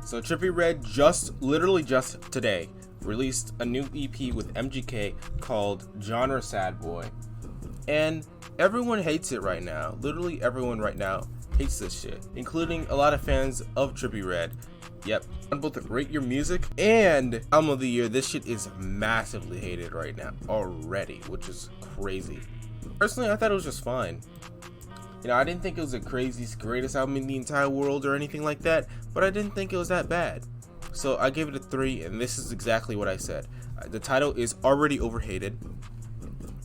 So Trippie Redd literally just today, released a new EP with MGK called Genre Sad Boy. And everyone hates it right now. Literally everyone right now hates this shit, including a lot of fans of Trippie Redd. Yep, on both the Rate Your Music and Album of the Year, this shit is massively hated right now already, which is crazy. Personally, I thought it was just fine. You know, I didn't think it was the craziest, greatest album in the entire world or anything like that, but I didn't think it was that bad. So I gave it a 3, and this is exactly what I said. The title is Already Overhated,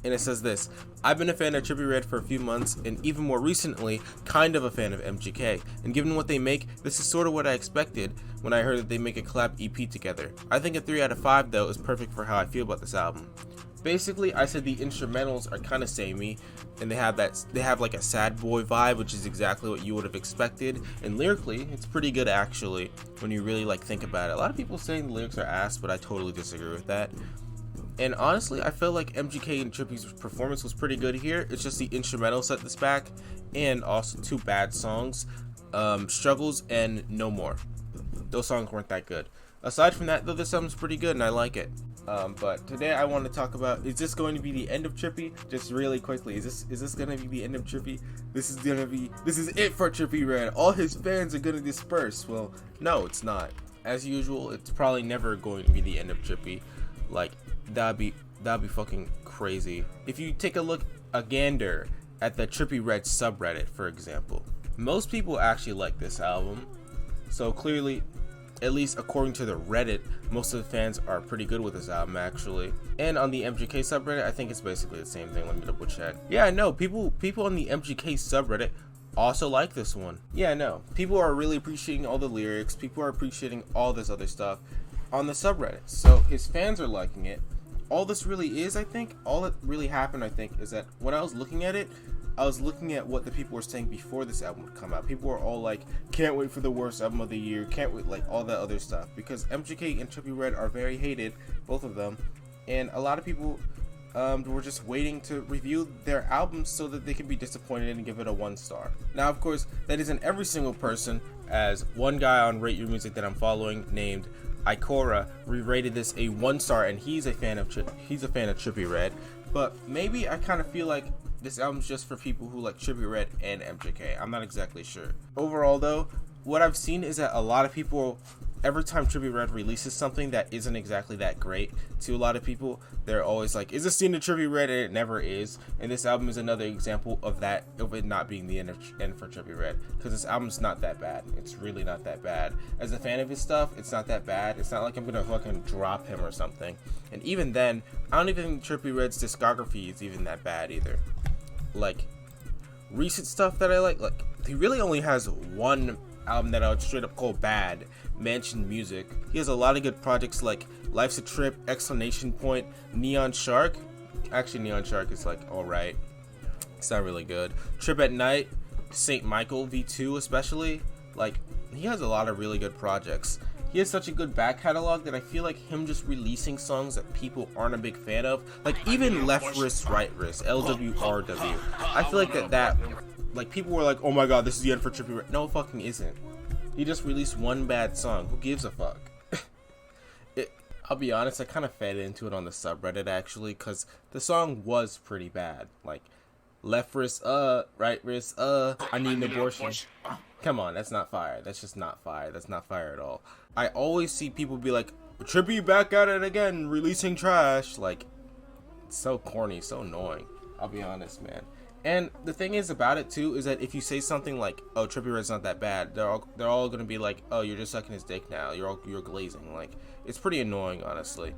and it says this: I've been a fan of Trippie Redd for a few months, and even more recently, kind of a fan of MGK. And given what they make, this is sort of what I expected when I heard that they make a collab EP together. I think a 3 out of 5 though is perfect for how I feel about this album. Basically, I said the instrumentals are kind of samey, and they have like a sad boy vibe, which is exactly what you would have expected. And lyrically, it's pretty good actually when you really like think about it. A lot of people saying the lyrics are ass, but I totally disagree with that. And honestly, I feel like MGK and Trippie's performance was pretty good here. It's just the instrumental set this back, and also 2 bad songs, Struggles and No More. Those songs weren't that good. Aside from that though, this album's pretty good and I like it. But today I want to talk about, is this going to be the end of Trippie? Just really quickly, is this going to be the end of Trippie? This is it for Trippie Redd. All his fans are going to disperse. Well, no, it's not. As usual, it's probably never going to be the end of Trippie. Like, that'd be fucking crazy. If you take a gander at the Trippie Redd subreddit, for example, most people actually like this album. So clearly, at least according to the Reddit, most of the fans are pretty good with this album actually. And on the MGK subreddit, I think it's basically the same thing. Let me double check. Yeah, no, people on the MGK subreddit also like this one. Yeah, no, people are really appreciating all the lyrics. People are appreciating all this other stuff on the subreddit. So his fans are liking it. All this really is, I think, all that really happened, I think, is that when I was looking at it, I was looking at what the people were saying before this album would come out. People were all like, can't wait for the worst album of the year, can't wait, like all that other stuff. Because MGK and Trippie Redd are very hated, both of them. And a lot of people were just waiting to review their albums so that they could be disappointed and give it a 1 star. Now, of course, that isn't every single person, as one guy on Rate Your Music that I'm following named Ikora rated this a 1 star, and he's a fan of Trippie Redd. But maybe I kind of feel like this album's just for people who like Trippie Redd and MGK. I'm not exactly sure. Overall though, what I've seen is that a lot of people, every time Trippie Redd releases something that isn't exactly that great to a lot of people, they're always like, is this the end of Trippie Redd? And it never is. And this album is another example of that, of it not being the end for Trippie Redd, because this album's not that bad. It's really not that bad. As a fan of his stuff, it's not that bad. It's not like I'm gonna fucking drop him or something. And even then, I don't even think Trippie Redd's discography is even that bad either. Like, recent stuff that I like he really only has 1 album that I would straight up call bad, Mansion Music. He has a lot of good projects like Life's a Trip, Exclamation Point, Neon Shark. Actually, Neon Shark is like alright. It's not really good. Trip at Night, St. Michael V2 especially. Like, he has a lot of really good projects. He has such a good back catalog that I feel like him just releasing songs that people aren't a big fan of, like even Left Wrist, Right Wrist, LWRW. I feel like that like people were like, oh my god, this is the end for Trippie Redd. No, it fucking isn't. He just released 1 bad song. Who gives a fuck? I'll be honest, I kind of fed into it on the subreddit actually, because the song was pretty bad. Like, left wrist, right wrist, I need an abortion. Come on, that's not fire. That's just not fire. That's not fire at all. I always see people be like, Trippie back at it again, releasing trash. Like, it's so corny, so annoying. I'll be honest, man. And the thing is about it too is that if you say something like, "Oh, Trippie Redd's not that bad," they're all gonna be like, "Oh, you're just sucking his dick now. You're glazing." Like, it's pretty annoying, honestly.